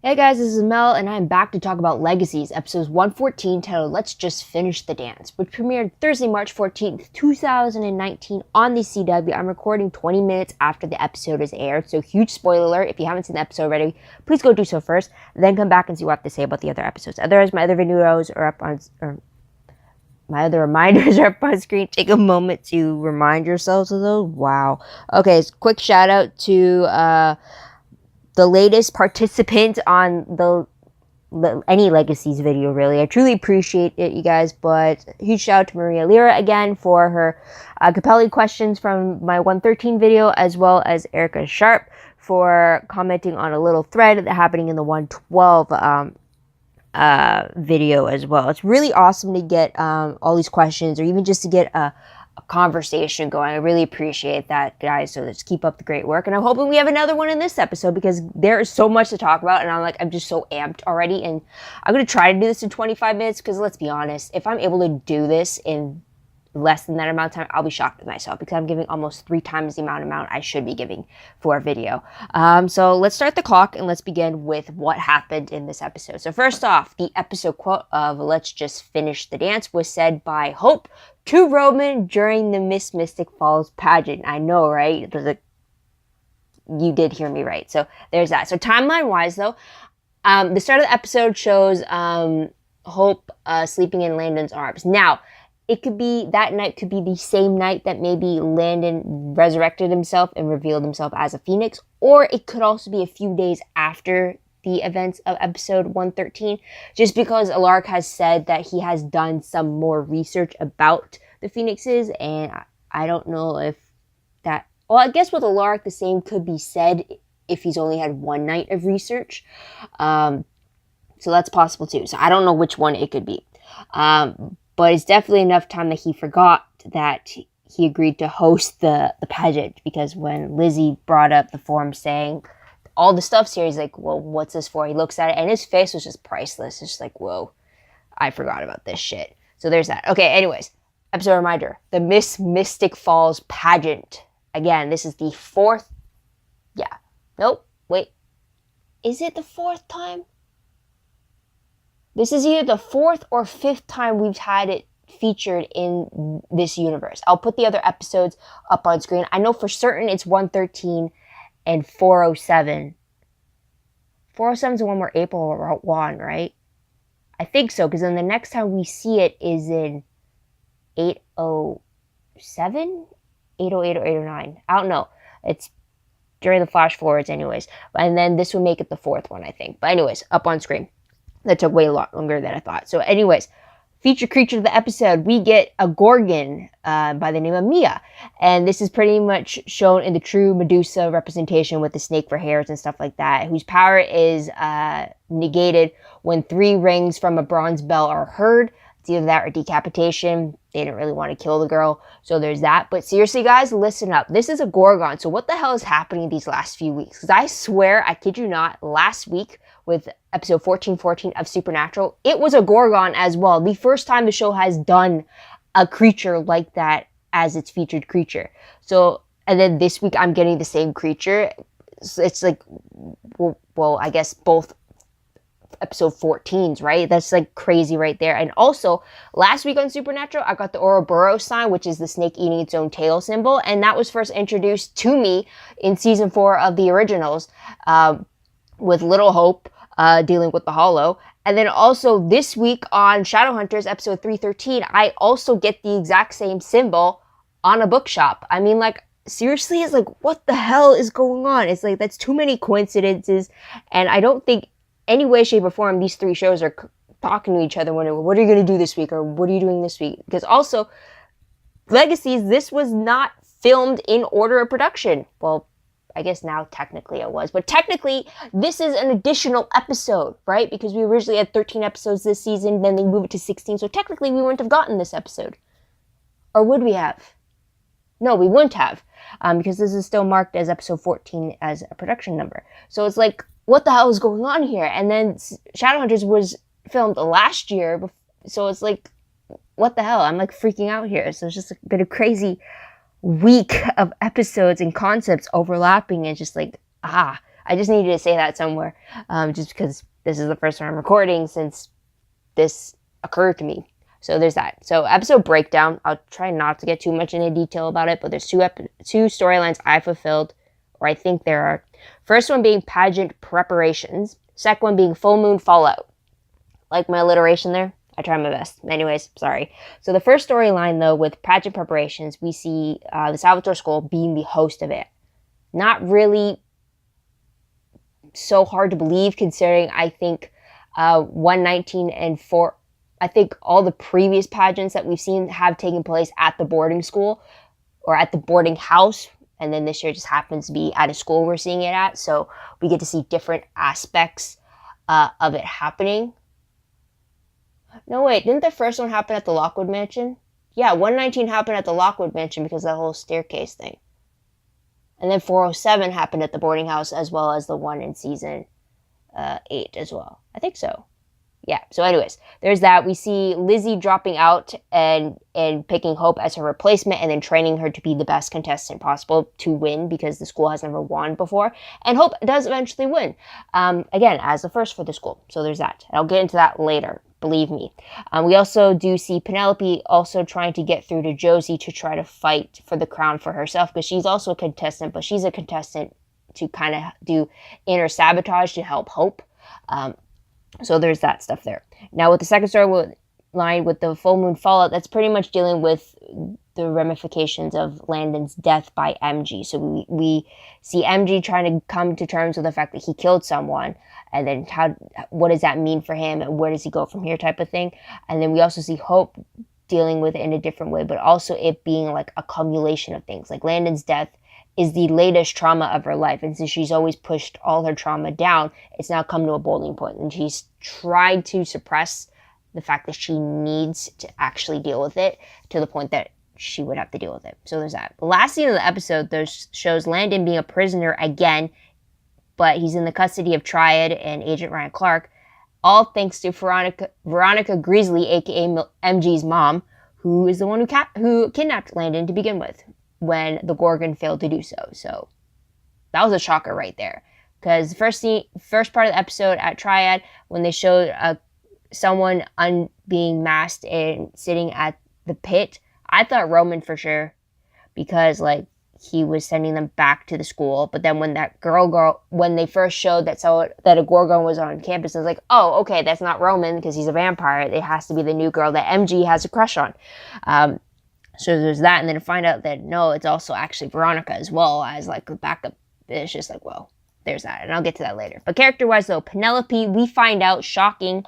Hey guys, this is Mel, and I'm back to talk about Legacies, episodes 114, titled Let's Just Finish the Dance, which premiered Thursday, March 14th, 2019 on the CW. I'm recording 20 minutes after the episode is aired, so huge spoiler alert. If you haven't seen the episode already, please go do so first, then come back and see what I have to say about the other episodes. Otherwise, my other videos are up on, my other reminders are up on screen. Take a moment to remind yourselves of those. Wow. Okay, quick shout out to, the latest participant on the any Legacies video, really. I truly appreciate it, you guys, but huge shout out to Maria Lira again for her compelling questions from my 113 video, as well as Erica Sharp for commenting on a little thread happening in the 112 video as well. It's really awesome to get all these questions, or even just to get a conversation going. I really appreciate that, guys. So let's keep up the great work, and I'm hoping we have another one in this episode because there is so much to talk about, and I'm just so amped already. And I'm gonna try to do this in 25 minutes because let's be honest, if I'm able to do this in less than that amount of time, I'll be shocked with myself because I'm giving almost 3 times the amount I should be giving for a video. So let's start the clock and let's begin with what happened in this episode. So first off, the episode quote of "Let's just finish the dance" was said by Hope to Roman during the Miss Mystic Falls pageant. I know, right? You did hear me right. So there's that. So timeline wise though, the start of the episode shows Hope sleeping in Landon's arms. Now, it could be that night could be the same night that maybe Landon resurrected himself and revealed himself as a phoenix, or it could also be a few days after the events of episode 113, just because Alaric has said that he has done some more research about the phoenixes, and I don't know if that, well, I guess with Alaric the same could be said if he's only had one night of research, so that's possible too. So I don't know which one it could be. But it's definitely enough time that he forgot that he agreed to host the pageant, because when Lizzie brought up the form saying all the stuff's here, he's like, well, what's this for? He looks at it and his face was just priceless. It's just like, whoa, I forgot about this shit. So there's that. Okay, anyways, episode reminder, the Miss Mystic Falls pageant. Again, this is the 4th, yeah, nope, wait, is it the 4th time? This is either the 4th or 5th time we've had it featured in this universe. I'll put the other episodes up on screen. I know for certain it's 113 and 407. 407 is the one where April won, right? I think so, because then the next time we see it is in 807? 808 or 809. I don't know. It's during the flash forwards anyways. And then this would make it the 4th one, I think. But anyways, up on screen. That took way longer than I thought. So anyways, feature creature of the episode, we get a Gorgon by the name of Mia. And this is pretty much shown in the true Medusa representation with the snake for hairs and stuff like that, whose power is negated when 3 rings from a bronze bell are heard. It's either that or decapitation. They didn't really want to kill the girl, so there's that. But seriously, guys, listen up. This is a Gorgon, so what the hell is happening these last few weeks? Because I swear, I kid you not, last week with episode 1414 of Supernatural, it was a Gorgon as well. The first time the show has done a creature like that as its featured creature. So, and then this week I'm getting the same creature. So it's like, well, I guess both episode 14s, right? That's like crazy right there. And also, last week on Supernatural, I got the Ouroboros sign, which is the snake eating its own tail symbol. And that was first introduced to me in season 4 of the originals, with Little Hope dealing with the Hollow. And then also this week on Shadowhunters episode 313, I also get the exact same symbol on a bookshop. I mean, like, seriously, it's like, what the hell is going on? It's like, that's too many coincidences. And I don't think any way, shape, or form these 3 shows are talking to each other when, what are you going to do this week? Or what are you doing this week? Because also, Legacies, this was not filmed in order of production. Well, I guess now technically it was, but technically this is an additional episode, right? Because we originally had 13 episodes this season, then they moved it to 16, so technically we wouldn't have gotten this episode. Or would we have? No, we wouldn't have, because this is still marked as episode 14 as a production number. So it's like, what the hell is going on here? And then Shadowhunters was filmed last year, so it's like, what the hell? I'm like freaking out here. So it's just been a crazy week of episodes and concepts overlapping, and just like, I just needed to say that somewhere, just because this is the first time I'm recording since this occurred to me. So there's that. So episode breakdown. I'll try not to get too much into detail about it, but there's two storylines I fulfilled, or I think there are. First one being pageant preparations. Second one being full moon fallout. Like my alliteration there? I try my best. Anyways, sorry. So the first storyline, though, with pageant preparations, we see the Salvatore School being the host of it. Not really so hard to believe, considering I think 119 and 4, I think all the previous pageants that we've seen have taken place at the boarding school or at the boarding house. And then this year just happens to be at a school we're seeing it at. So we get to see different aspects of it happening. No, wait, didn't the first one happen at the Lockwood Mansion? Yeah, 119 happened at the Lockwood Mansion because of that whole staircase thing. And then 407 happened at the boarding house, as well as the one in season 8 as well. I think so. Yeah, so anyways, there's that. We see Lizzie dropping out and picking Hope as her replacement, and then training her to be the best contestant possible to win, because the school has never won before. And Hope does eventually win, again, as the first for the school. So there's that. And I'll get into that later, believe me. We also do see Penelope also trying to get through to Josie to try to fight for the crown for herself, because she's also a contestant, but she's a contestant to kind of do inner sabotage to help Hope. So there's that stuff there. Now with the second storyline with the full moon fallout, that's pretty much dealing with the ramifications of Landon's death by MG. So we see MG trying to come to terms with the fact that he killed someone, and then what does that mean for him, and where does he go from here, type of thing. And then we also see Hope dealing with it in a different way, but also it being like a cumulation of things. Like Landon's death is the latest trauma of her life, and since she's always pushed all her trauma down, it's now come to a boiling point, and she's tried to suppress the fact that she needs to actually deal with it to the point that she would have to deal with it. So there's that. The last scene of the episode shows Landon being a prisoner again, but he's in the custody of Triad and Agent Ryan Clark, all thanks to Veronica Greasley, aka MG's mom, who is the one who kidnapped Landon to begin with, when the Gorgon failed to do so. So that was a shocker right there. Because first part of the episode at Triad, when they showed someone being masked and sitting at the pit, I thought Roman for sure, because like he was sending them back to the school. But then when that when they first showed that a Gorgon was on campus, I was like, oh, okay, that's not Roman because he's a vampire. It has to be the new girl that MG has a crush on. So there's that, and then to find out that no, it's also actually Veronica as well as like a backup. It's just like, whoa, there's that, and I'll get to that later. But character-wise though, Penelope, we find out, shocking,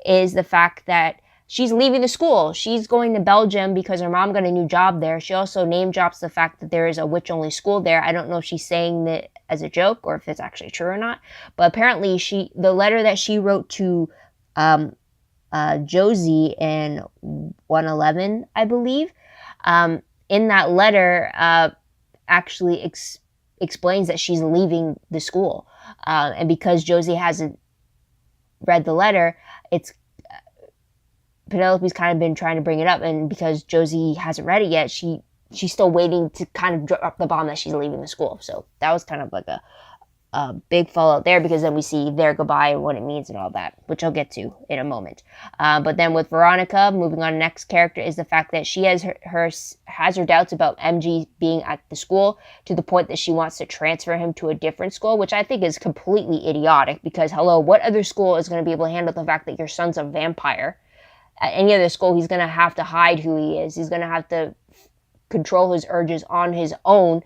is the fact that she's leaving the school. She's going to Belgium because her mom got a new job there. She also name drops the fact that there is a witch-only school there. I don't know if she's saying that as a joke or if it's actually true or not, but apparently the letter that she wrote to Josie in 111, I believe, in that letter actually explains that she's leaving the school. And because Josie hasn't read the letter, Penelope's kind of been trying to bring it up, and because Josie hasn't read it yet, she's still waiting to kind of drop the bomb that she's leaving the school. So that was kind of like a big fallout there, because then we see their goodbye and what it means and all that, which I'll get to in a moment. But then with Veronica, moving on to the next character, is the fact that she has her doubts about MG being at the school, to the point that she wants to transfer him to a different school, which I think is completely idiotic, because hello, what other school is going to be able to handle the fact that your son's a vampire? At any other school, he's going to have to hide who he is. He's going to have to control his urges on his own,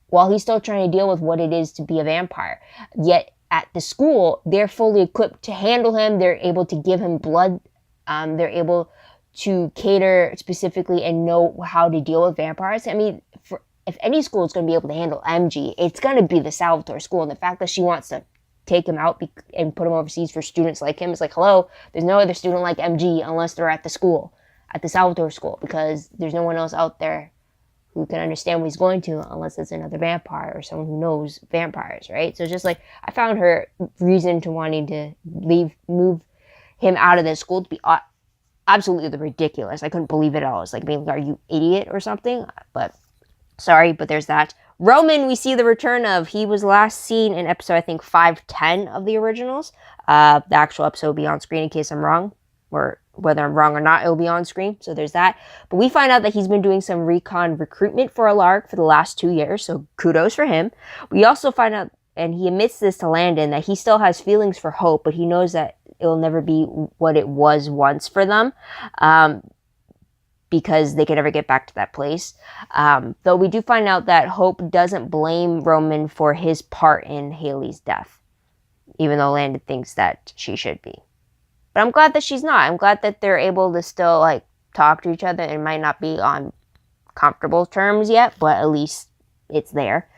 while he's still trying to deal with what it is to be a vampire. Yet at the school, they're fully equipped to handle him. They're able to give him blood. They're able to cater specifically and know how to deal with vampires. I mean, if any school is going to be able to handle MG, it's going to be the Salvatore school. And the fact that she wants to take him out and put him overseas for students like him is like, hello, there's no other student like MG unless they're at the school, at the Salvatore school, because there's no one else out there who can understand what he's going to, unless it's another vampire or someone who knows vampires, right? So just like, I found her reason to wanting to move him out of the school to be absolutely ridiculous. I couldn't believe it at all. It's like, maybe, are you idiot or something? But sorry, but there's that. Roman, we see the return of. He was last seen in episode, I think, 510 of the originals. The actual episode will be on screen in case I'm wrong, or whether I'm wrong or not, it will be on screen. So there's that. But we find out that he's been doing some recon recruitment for Alark for the last 2 years. So kudos for him. We also find out, and he admits this to Landon, that he still has feelings for Hope, but he knows that it will never be what it was once for them. Because they can never get back to that place. Though we do find out that Hope doesn't blame Roman for his part in Haley's death, even though Landon thinks that she should be. But I'm glad that she's not. I'm glad that they're able to still, like, talk to each other. It might not be on comfortable terms yet, but at least it's there.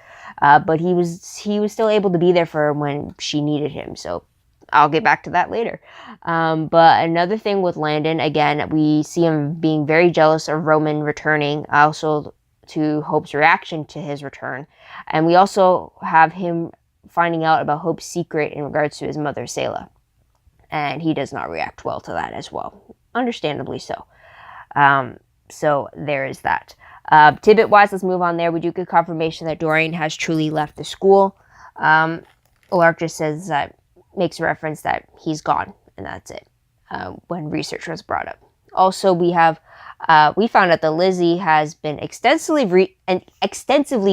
But he was still able to be there for her when she needed him, so I'll get back to that later. But another thing with Landon, again, we see him being very jealous of Roman returning, also to Hope's reaction to his return. And we also have him finding out about Hope's secret in regards to his mother, Selah. And he does not react well to that as well. Understandably so. So there is that. Tidbit-wise, let's move on there. We do get confirmation that Dorian has truly left the school. Alark just says that, makes a reference that he's gone, and that's it, when research was brought up. Also, we found out that Lizzie has been extensively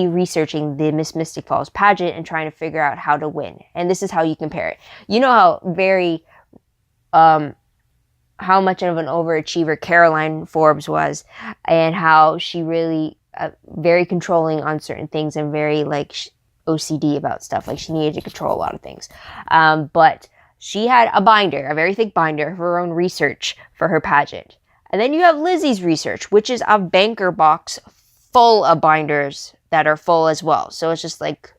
researching the Miss Mystic Falls pageant and trying to figure out how to win. And this is how you compare it. You know how much of an overachiever Caroline Forbes was, and how she really very controlling on certain things and very like OCD about stuff. Like, she needed to control a lot of things. But she had a binder, a very thick binder of her own research for her pageant. And then you have Lizzie's research, which is a banker box full of binders that are full as well. So it's just like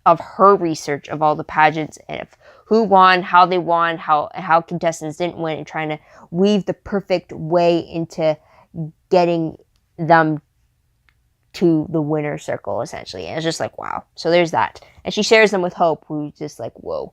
of her research of all the pageants and who won, how they won, how contestants didn't win, and trying to weave the perfect way into getting them to the winner circle, essentially. And it's just like, wow. So there's that. And she shares them with Hope, who's just like, whoa,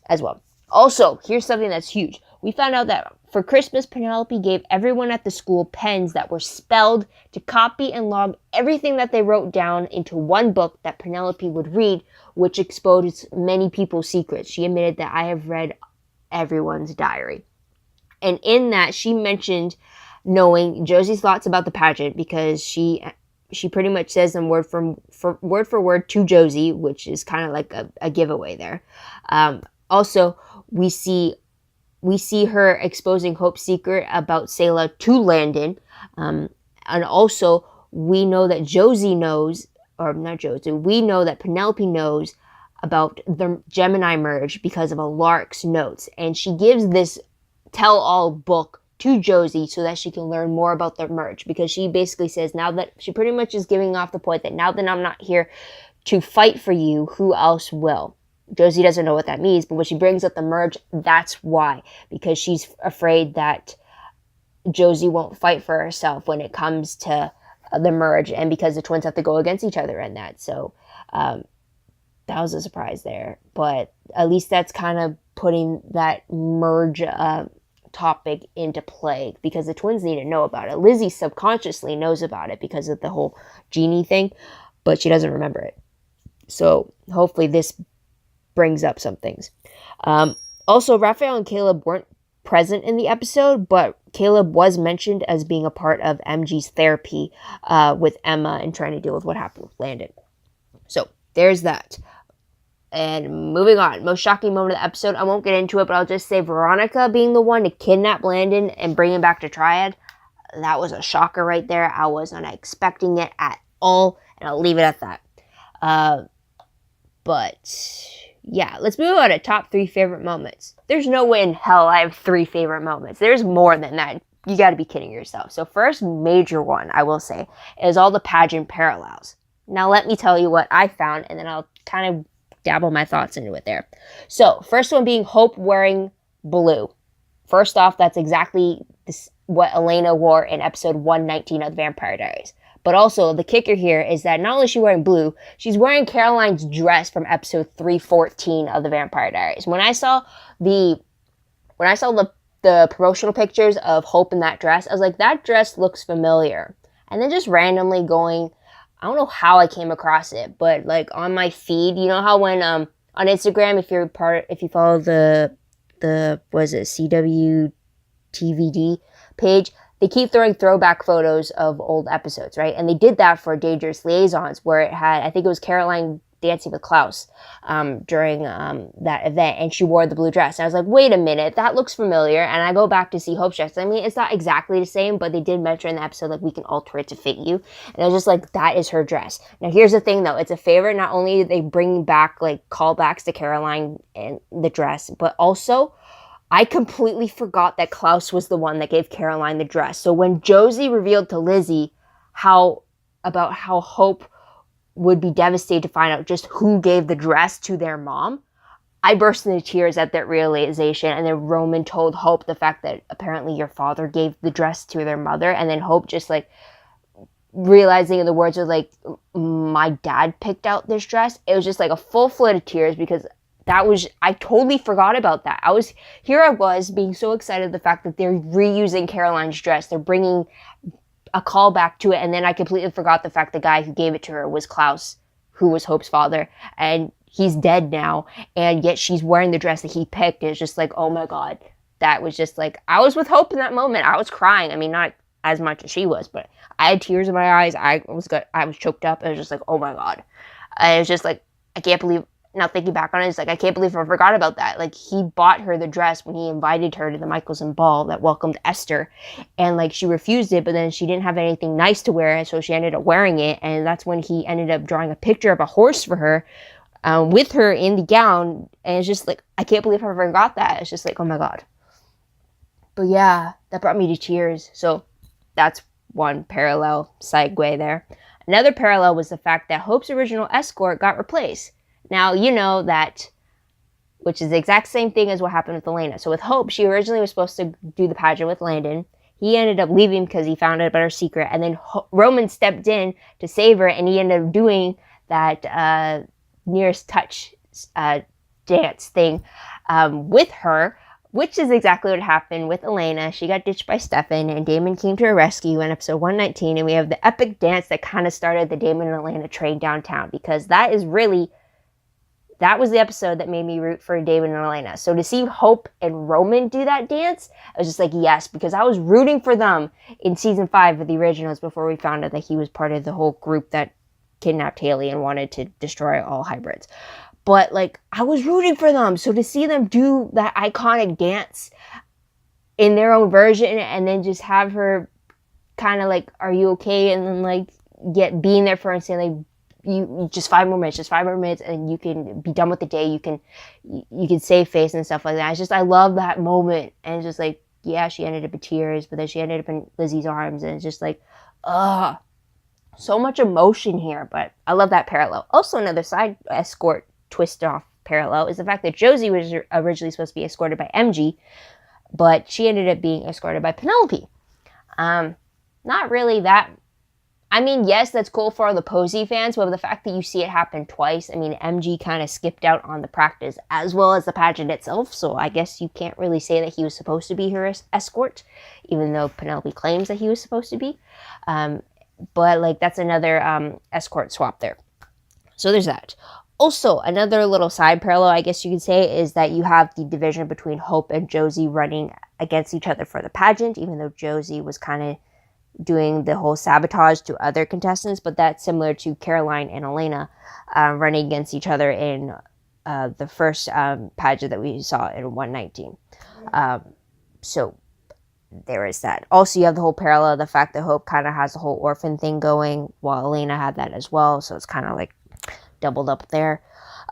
as well. Also, here's something that's huge. We found out that for Christmas, Penelope gave everyone at the school pens that were spelled to copy and log everything that they wrote down into one book that Penelope would read, which exposed many people's secrets. She admitted that I have read everyone's diary. And in that, she mentioned knowing Josie's thoughts about the pageant, because she pretty much says them word for word to Josie, which is kind of like a giveaway there. Also, we see her exposing Hope's secret about Selah to Landon. And also, we know that we know that Penelope knows about the Gemini merge because of Alark's notes. And she gives this tell-all book to Josie so that she can learn more about the merge, because she basically says, now that she pretty much is giving off the point that now that I'm not here to fight for you, who else will? Josie doesn't know what that means, but when she brings up the merge, that's why, because she's afraid that Josie won't fight for herself when it comes to the merge, and because the twins have to go against each other in that. So that was a surprise there, but at least that's kind of putting that merge topic into play, because the twins need to know about it. Lizzie subconsciously knows about it because of the whole genie thing, but she doesn't remember it. So hopefully this brings up some things. Also, Raphael and Caleb weren't present in the episode, but Caleb was mentioned as being a part of MG's therapy with Emma and trying to deal with what happened with Landon. So there's that. And moving on, most shocking moment of the episode, I won't get into it, but I'll just say Veronica being the one to kidnap Landon and bring him back to Triad, that was a shocker right there. I was not expecting it at all, and I'll leave it at that. But yeah, let's move on to top 3 favorite moments. There's no way in hell I have 3 favorite moments. There's more than that. You got to be kidding yourself. So first major one, I will say, is all the pageant parallels. Now let me tell you what I found, and then I'll kind of dabble my thoughts into it there. So first one being Hope wearing blue. First off, that's exactly what Elena wore in episode 119 of the Vampire Diaries. But also, the kicker here is that not only is she wearing blue, she's wearing Caroline's dress from episode 314 of the Vampire Diaries. When I saw the promotional pictures of Hope in that dress, I was like, that dress looks familiar. And then just randomly going I don't know how I came across it, but like on my feed, you know how when on Instagram, if you follow the was it CWTVD page, they keep throwing throwback photos of old episodes, right? And they did that for Dangerous Liaisons, where it had, I think it was Caroline dancing with Klaus during that event, and she wore the blue dress. And I was like, wait a minute, that looks familiar. And I go back to see Hope's dress. I mean, it's not exactly the same, but they did mention in the episode, like, we can alter it to fit you. And I was just like, that is her dress. Now, here's the thing, though. It's a favorite. Not only are they bringing back, like, callbacks to Caroline and the dress, but also I completely forgot that Klaus was the one that gave Caroline the dress. So when Josie revealed to Lizzie how Hope would be devastated to find out just who gave the dress to their mom, I burst into tears at that realization. And then Roman told Hope the fact that apparently your father gave the dress to their mother. And then Hope just like realizing in the words of like, my dad picked out this dress. It was just like a full flood of tears because I totally forgot about that. I was being so excited the fact that they're reusing Caroline's dress. They're bringing a callback to it. And then I completely forgot the fact the guy who gave it to her was Klaus, who was Hope's father. And he's dead now. And yet she's wearing the dress that he picked. It's just like, oh my God. That was just like, I was with Hope in that moment. I was crying. I mean, not as much as she was, but I had tears in my eyes. I was choked up. It was just like, oh my God. I was just like, I can't believe. Now thinking back on it, it's like, I can't believe I forgot about that. Like, he bought her the dress when he invited her to the Michelson ball that welcomed Esther. And, like, she refused it, but then she didn't have anything nice to wear, so she ended up wearing it. And that's when he ended up drawing a picture of a horse for her with her in the gown. And it's just like, I can't believe I forgot that. It's just like, oh my God. But yeah, that brought me to tears. So that's one parallel segue there. Another parallel was the fact that Hope's original escort got replaced. Now, you know that, which is the exact same thing as what happened with Elena. So with Hope, she originally was supposed to do the pageant with Landon. He ended up leaving because he found out about her secret. And then Roman stepped in to save her, and he ended up doing that nearest touch dance thing with her, which is exactly what happened with Elena. She got ditched by Stefan, and Damon came to her rescue in episode 119. And we have the epic dance that kind of started the Damon and Elena train downtown, because that was the episode that made me root for Damon and Elena. So to see Hope and Roman do that dance, I was just like, yes, because I was rooting for them in season 5 of the originals before we found out that he was part of the whole group that kidnapped Haley and wanted to destroy all hybrids. But, like, I was rooting for them. So to see them do that iconic dance in their own version and then just have her kind of like, are you okay? And then, like, being there for her and saying, like, you just 5 more minutes, and you can be done with the day. You can save face and stuff like that. It's just, I love that moment. And it's just like, yeah, she ended up in tears, but then she ended up in Lizzie's arms, and it's just like, so much emotion here. But I love that parallel. Also, another side escort twist off parallel is the fact that Josie was originally supposed to be escorted by MG, but she ended up being escorted by Penelope. Not really that. I mean, yes, that's cool for all the Posey fans, but the fact that you see it happen twice, I mean, MG kind of skipped out on the practice as well as the pageant itself, so I guess you can't really say that he was supposed to be her escort, even though Penelope claims that he was supposed to be. But, like, that's another escort swap there. So there's that. Also, another little side parallel, I guess you could say, is that you have the division between Hope and Josie running against each other for the pageant, even though Josie was kind of doing the whole sabotage to other contestants, but that's similar to Caroline and Elena running against each other in the first pageant that we saw in 119. So there is that. Also, you have the whole parallel of the fact that Hope kind of has the whole orphan thing going, while Elena had that as well, so it's kind of like doubled up there.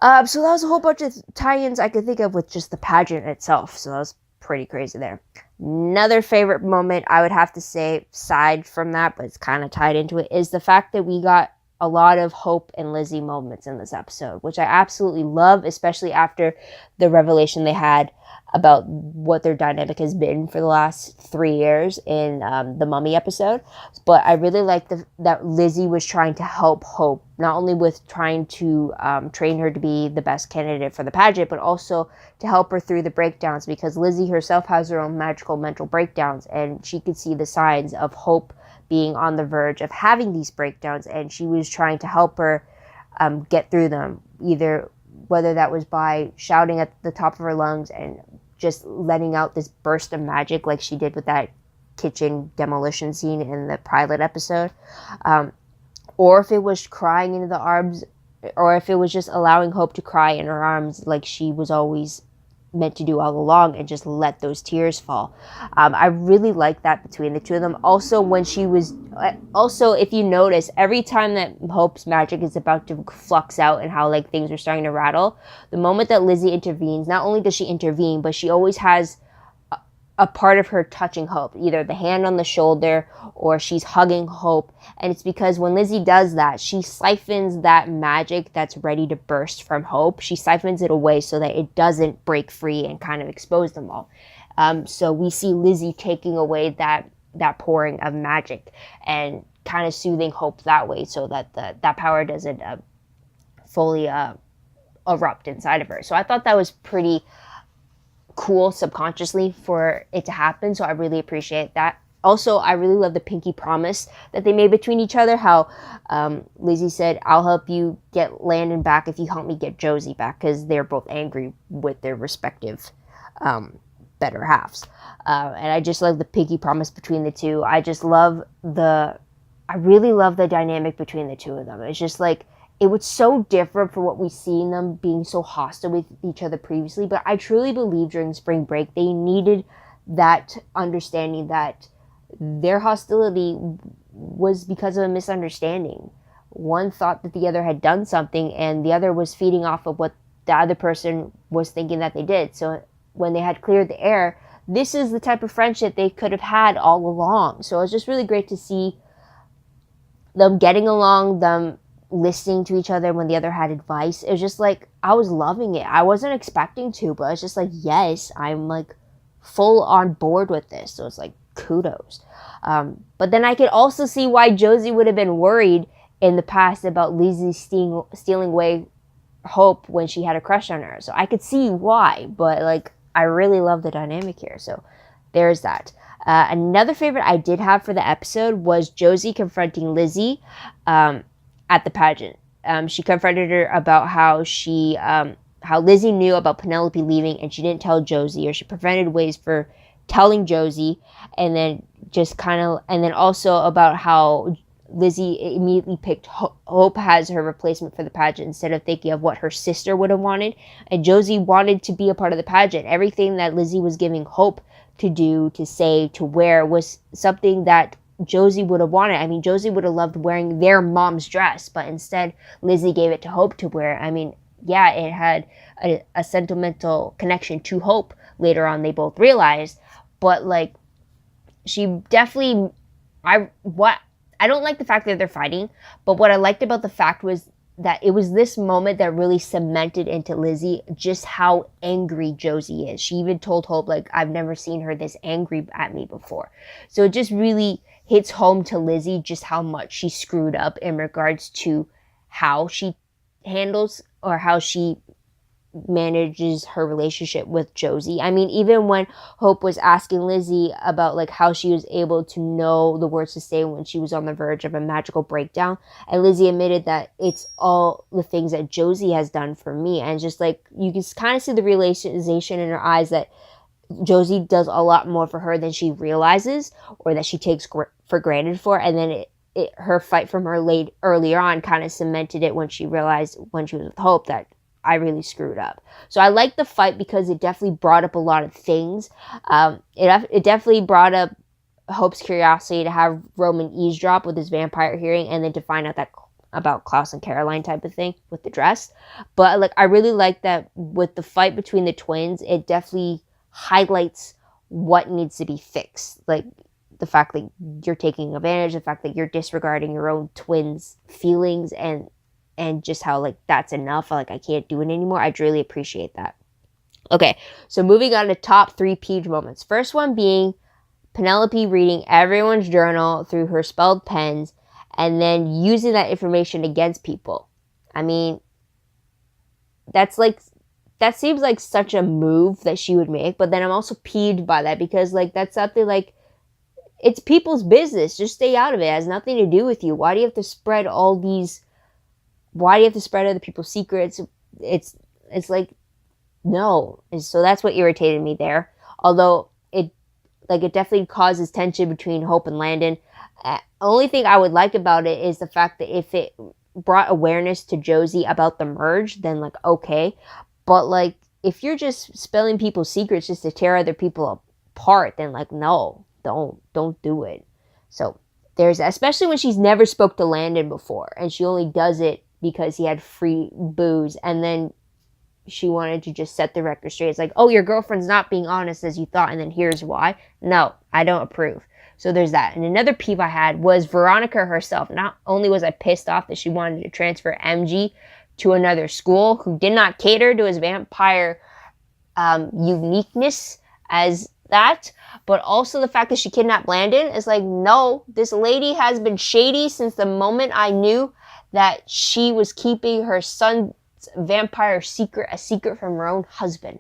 So that was a whole bunch of tie-ins I could think of with just the pageant itself, so that was pretty crazy there. Another favorite moment, I would have to say, aside from that, but it's kind of tied into it, is the fact that we got a lot of Hope and Lizzie moments in this episode, which I absolutely love, especially after the revelation they had about what their dynamic has been for the last 3 years in the Mummy episode. But I really like that Lizzie was trying to help Hope, not only with trying to train her to be the best candidate for the pageant, but also to help her through the breakdowns, because Lizzie herself has her own magical mental breakdowns, and she could see the signs of Hope being on the verge of having these breakdowns, and she was trying to help her get through them, either whether that was by shouting at the top of her lungs and just letting out this burst of magic like she did with that kitchen demolition scene in the pilot episode, or if it was crying into the arms, or if it was just allowing Hope to cry in her arms like she was always meant to do all along, and just let those tears fall. I really like that between the two of them. Also, when she was, if you notice, every time that Hope's magic is about to flux out and how like things are starting to rattle, the moment that Lizzie intervenes, not only does she intervene, but she always has a part of her touching Hope, either the hand on the shoulder or she's hugging Hope. And it's because when Lizzie does that, she siphons that magic that's ready to burst from Hope. She siphons it away so that it doesn't break free and kind of expose them all. So we see Lizzie taking away that pouring of magic and kind of soothing Hope that way, so that that power doesn't fully erupt inside of her. So I thought that was pretty cool subconsciously for it to happen, so I really appreciate that. Also, I really love the pinky promise that they made between each other, how Lizzie said, I'll help you get Landon back if you help me get Josie back, because they're both angry with their respective better halves. And I just love the pinky promise between the two. I really love the dynamic between the two of them. It's just like, it was so different from what we've seen them being so hostile with each other previously. But I truly believe during spring break, they needed that understanding that their hostility was because of a misunderstanding. One thought that the other had done something, and the other was feeding off of what the other person was thinking that they did. So when they had cleared the air, this is the type of friendship they could have had all along. So it was just really great to see them getting along, them listening to each other when the other had advice. It was just like, I was loving it. I wasn't expecting to, but I was just like, yes, I'm like full on board with this. So it's like, kudos. But then I could also see why Josie would have been worried in the past about Lizzie stealing away Hope when she had a crush on her. So I could see why, but like, I really love the dynamic here. So there's that. Another favorite I did have for the episode was Josie confronting Lizzie at the pageant. She confronted her about how Lizzie knew about Penelope leaving and she didn't tell Josie, or she prevented ways for telling Josie, and then also about how Lizzie immediately picked Hope as her replacement for the pageant instead of thinking of what her sister would have wanted. And Josie wanted to be a part of the pageant. Everything that Lizzie was giving Hope to do, to say, to wear was something that Josie would have wanted. I mean, Josie would have loved wearing their mom's dress, but instead Lizzie gave it to Hope to wear. I mean, yeah, it had a sentimental connection to Hope later on, they both realized, but like, she definitely, I don't like the fact that they're fighting, but what I liked about the fact was that it was this moment that really cemented into Lizzie just how angry Josie is. She even told Hope, like, I've never seen her this angry at me before. So it just really hits home to Lizzie just how much she screwed up in regards to how she handles, or how she manages her relationship with Josie. I mean, even when Hope was asking Lizzie about like how she was able to know the words to say when she was on the verge of a magical breakdown, and Lizzie admitted that it's all the things that Josie has done for me. And just like, you can kind of see the realization in her eyes that Josie does a lot more for her than she realizes, or that she takes for granted for. And then her fight from her earlier on kind of cemented it when she realized, when she was with Hope, that I really screwed up. So I like the fight because it definitely brought up a lot of things. It definitely brought up Hope's curiosity to have Roman eavesdrop with his vampire hearing, and then to find out that about Klaus and Caroline type of thing with the dress. But like, I really like that with the fight between the twins, it definitely highlights what needs to be fixed. Like the fact that you're taking advantage, the fact that you're disregarding your own twins' feelings, and just how like that's enough, like I can't do it anymore. I really appreciate that. Okay, so moving on to top 3 Peach moments. First one being Penelope reading everyone's journal through her spelled pens and then using that information against people. I mean, that seems like such a move that she would make, but then I'm also peeved by that because like that's something like, it's people's business. Just stay out of it. It has nothing to do with you. Why do you have to spread why do you have to spread other people's secrets? It's like, no. And so that's what irritated me there. Although it definitely causes tension between Hope and Landon. Only thing I would like about it is the fact that if it brought awareness to Josie about the merge, then like, okay. But like, if you're just spilling people's secrets just to tear other people apart, then like, no, don't do it. So there's, especially when she's never spoke to Landon before and she only does it because he had free booze, and then she wanted to just set the record straight. It's like, oh, your girlfriend's not being honest as you thought, and then here's why. No, I don't approve. So there's that. And another peeve I had was Veronica herself. Not only was I pissed off that she wanted to transfer MG to another school who did not cater to his vampire uniqueness as that, but also the fact that she kidnapped Landon is like, no, this lady has been shady since the moment I knew that she was keeping her son's vampire secret a secret from her own husband.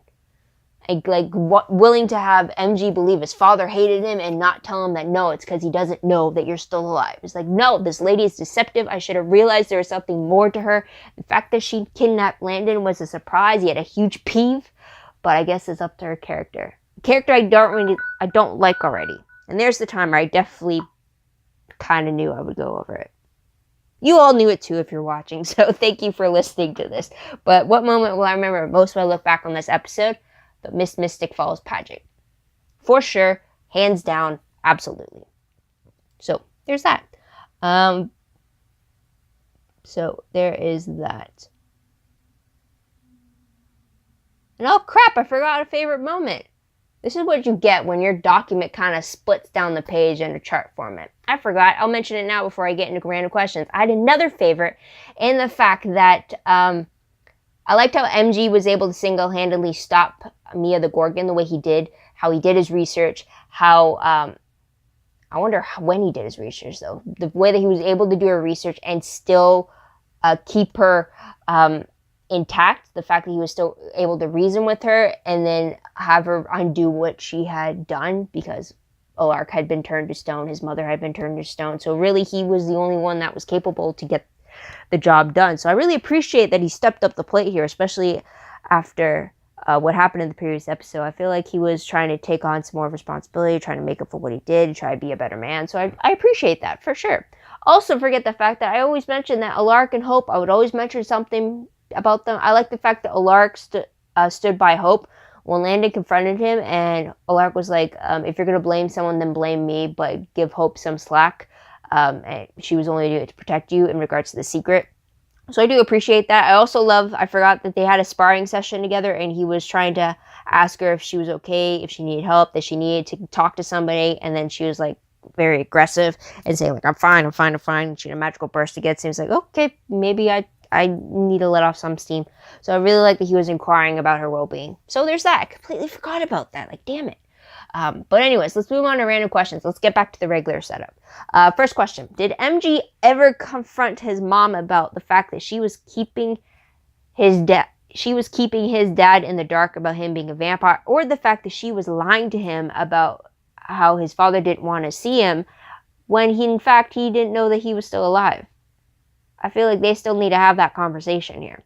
Willing to have MG believe his father hated him and not tell him that, no, it's because he doesn't know that you're still alive. It's like, no, this lady is deceptive. I should have realized there was something more to her. The fact that she kidnapped Landon was a surprise. He had a huge peeve, but I guess it's up to her character. Character I don't like already. And there's the time where I definitely kind of knew I would go over it. You all knew it too if you're watching, so thank you for listening to this. But what moment will I remember most when I look back on this episode? The Miss Mystic Falls pageant. For sure, hands down, absolutely. So there's that. So there is that. And oh crap, I forgot a favorite moment. This is what you get when your document kind of splits down the page in a chart format. I forgot. I'll mention it now before I get into random questions. I had another favorite in the fact that I liked how MG was able to single-handedly stop Mia the Gorgon the way he did, how he did his research, how, I wonder when he did his research though, the way that he was able to do her research and still keep her intact, the fact that he was still able to reason with her and then have her undo what she had done because Olark had been turned to stone, his mother had been turned to stone, so really he was the only one that was capable to get the job done. So I really appreciate that he stepped up the plate here, especially after what happened in the previous episode. I feel like he was trying to take on some more responsibility, trying to make up for what he did, try to be a better man. So I appreciate that for sure. Also forget the fact that I always mention that Olark and Hope, I would always mention something about them. I like the fact that Olark stood by Hope when Landon confronted him, and Olark was like, if you're going to blame someone, then blame me, but give Hope some slack. And she was only doing it to protect you in regards to the secret. So I do appreciate that. I forgot that they had a sparring session together and he was trying to ask her if she was okay, if she needed help, that she needed to talk to somebody. And then she was like very aggressive and saying like, I'm fine. And she had a magical burst against him. He was like, okay, maybe I need to let off some steam. So I really like that he was inquiring about her well-being. So there's that. I completely forgot about that. Like, damn it. But anyways, let's move on to random questions. Let's get back to the regular setup. First question. Did MG ever confront his mom about the fact that she was keeping his dad in the dark about him being a vampire, or the fact that she was lying to him about how his father didn't want to see him when in fact he didn't know that he was still alive? I feel like they still need to have that conversation here.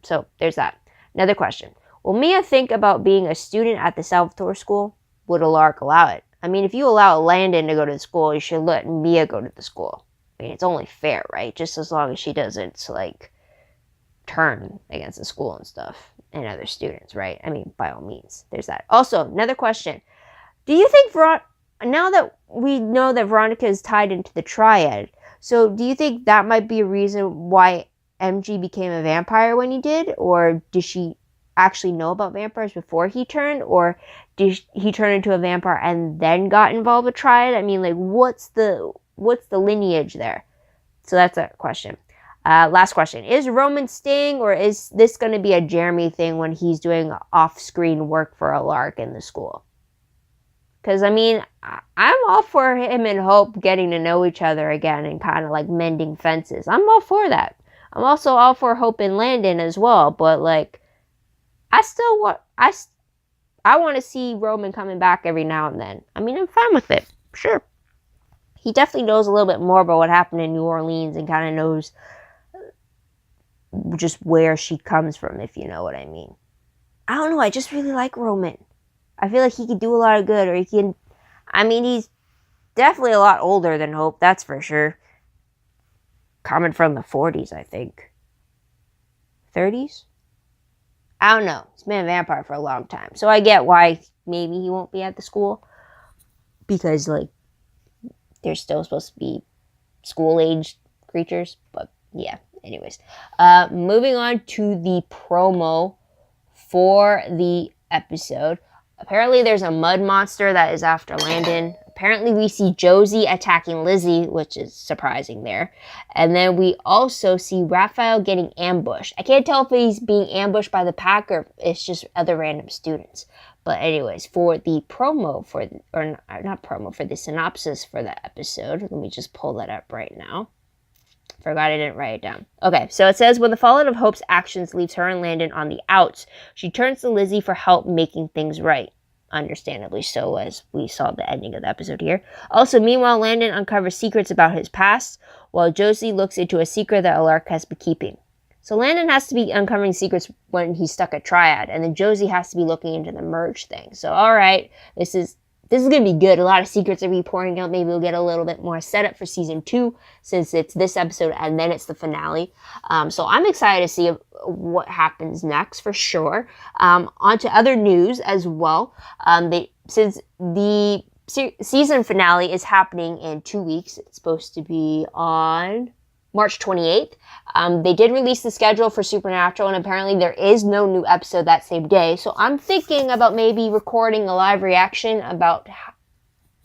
So there's that. Another question. Will Mia think about being a student at the Salvatore school? Would Olark allow it? I mean, if you allow Landon to go to the school, you should let Mia go to the school. I mean, it's only fair, right? Just as long as she doesn't, like, turn against the school and stuff and other students, right? I mean, by all means, there's that. Also, another question. Do you think, now that we know that Veronica is tied into the triad, so do you think that might be a reason why MG became a vampire when he did? Or did she actually know about vampires before he turned, or did he turn into a vampire and then got involved with triad? I mean, like, what's the lineage there? So that's a question. Last question. Is Roman staying, or is this going to be a Jeremy thing when he's doing off-screen work for Olark in the school? Because, I mean, I'm all for him and Hope getting to know each other again and kind of like mending fences. I'm all for that. I'm also all for Hope and Landon as well, but like, I want to see Roman coming back every now and then. I mean, I'm fine with it. Sure. he definitely knows a little bit more about what happened in New Orleans and kind of knows just where she comes from, if you know what I mean. I don't know, I just really like Roman. I feel like he could do a lot of good, or he can, I mean, he's definitely a lot older than Hope, that's for sure. Coming from the 40s, I think. 30s? I don't know. He's been a vampire for a long time. So I get why maybe he won't be at the school. Because, like, they're still supposed to be school-aged creatures. But, yeah. Anyways. Moving on to the promo for the episode. Apparently there's a mud monster that is after Landon. Apparently we see Josie attacking Lizzie, which is surprising there. And then we also see Raphael getting ambushed. I can't tell if he's being ambushed by the pack or it's just other random students. But anyways, for the promo for, or not promo, for the synopsis for the episode, let me just pull that up right now. Forgot I didn't write it down. Okay, so it says, when the fallout of Hope's actions leaves her and Landon on the outs, she turns to Lizzie for help making things right. Understandably so, as we saw the ending of the episode here. Also, meanwhile, Landon uncovers secrets about his past, while Josie looks into a secret that Alark has been keeping. So Landon has to be uncovering secrets when he's stuck at Triad, and then Josie has to be looking into the merge thing. So, alright, this is going to be good. A lot of secrets are be pouring out. Maybe we'll get a little bit more setup for season 2, since it's this episode and then it's the finale. So I'm excited to see what happens next for sure. On to other news as well. Since the season finale is happening in 2 weeks, it's supposed to be on March 28th. They did release the schedule for Supernatural, and apparently there is no new episode that same day. So I'm thinking about maybe recording a live reaction about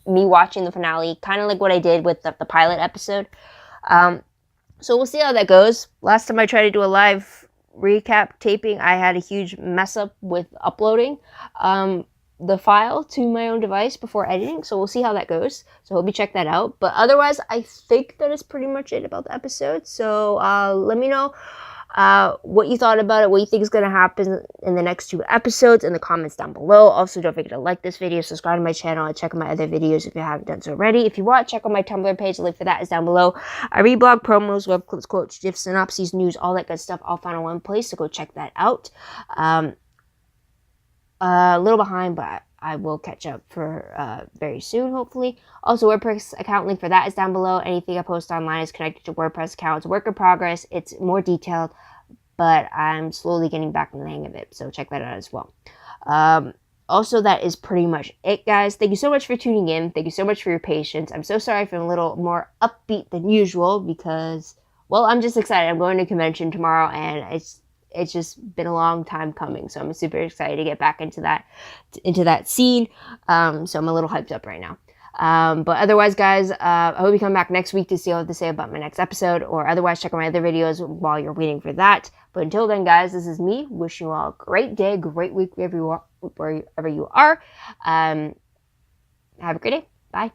me watching the finale, kind of like what I did with the pilot episode. So we'll see how that goes. Last time I tried to do a live recap taping, I had a huge mess up with uploading the file to my own device before editing, so we'll see how that goes. So hope you check that out. But otherwise, I think that is pretty much it about the episode. So let me know what you thought about it, what you think is going to happen in the next 2 episodes in the comments down below. Also, don't forget to like this video, subscribe to my channel, and check out my other videos if you haven't done so already. If you want, check out my Tumblr page. The link for that is down below. I read blog promos, web clips, quotes, gifs, synopses, news, all that good stuff, all found in one place, so go check that out. A little behind, but I will catch up for very soon, hopefully. Also, WordPress account link for that is down below. Anything I post online is connected to WordPress account. It's a work in progress. It's more detailed, but I'm slowly getting back in the hang of it, so check that out as well. Also, that is pretty much it, guys. Thank you so much for tuning in. Thank you so much for your patience. I'm so sorry if I'm a little more upbeat than usual because, well, I'm just excited. I'm going to convention tomorrow, and it's just been a long time coming, so I'm super excited to get back into that scene. So I'm a little hyped up right now. But otherwise, guys, I hope you come back next week to see what to say about my next episode, or otherwise check out my other videos while you're waiting for that. But until then, guys, this is me. Wishing you all a great day, great week wherever you are. Have a great day. Bye.